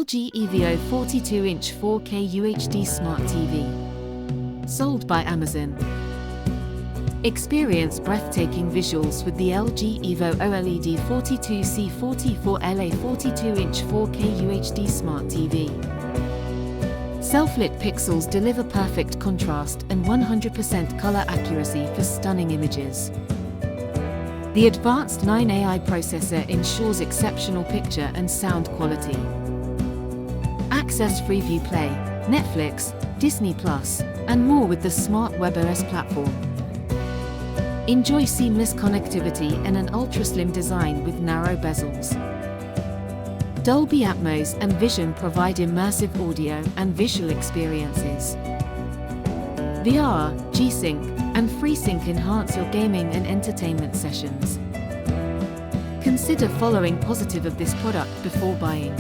LG evo 42-inch 4K UHD Smart TV. Sold by Amazon. Experience breathtaking visuals with the LG evo OLED42C44LA 42-inch 4K UHD Smart TV. Self-lit pixels deliver perfect contrast and 100% color accuracy for stunning images. The advanced 9 AI processor ensures exceptional picture and sound quality. Access Freeview Play, Netflix, Disney+, and more with the Smart WebOS platform. Enjoy seamless connectivity and an ultra-slim design with narrow bezels. Dolby Atmos and Vision provide immersive audio and visual experiences. VR, G-Sync, and FreeSync enhance your gaming and entertainment sessions. Consider following positive of this product before buying.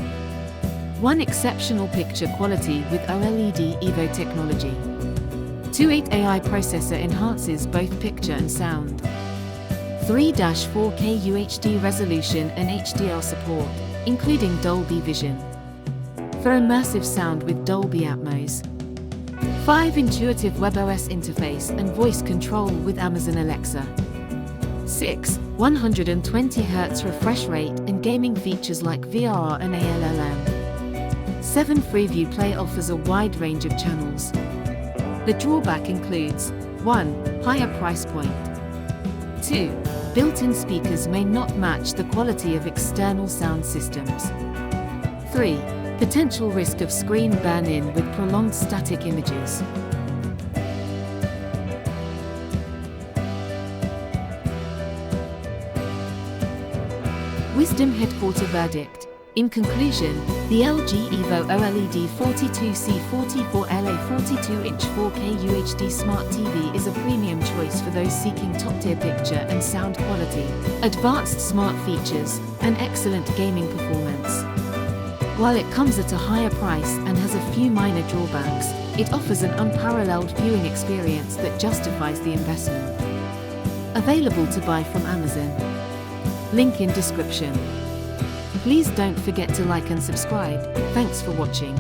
1. Exceptional picture quality with OLED evo technology. 2. 8 AI processor enhances both picture and sound. 3. 4K UHD resolution and HDR support, including Dolby Vision. For immersive sound with Dolby Atmos. 5. Intuitive WebOS interface and voice control with Amazon Alexa. 6. 120Hz refresh rate and gaming features like VR and ALLM. 7. Freeview Play offers a wide range of channels. The drawback includes 1. Higher price point. 2. Built-in speakers may not match the quality of external sound systems. 3. Potential risk of screen burn-in with prolonged static images. Wisdom Headquarter Verdict. In conclusion, the LG evo OLED42C44LA 42-inch 4K UHD Smart TV is a premium choice for those seeking top-tier picture and sound quality, advanced smart features, and excellent gaming performance. While it comes at a higher price and has a few minor drawbacks, it offers an unparalleled viewing experience that justifies the investment. Available to buy from Amazon. Link in description. Please don't forget to like and subscribe. Thanks for watching.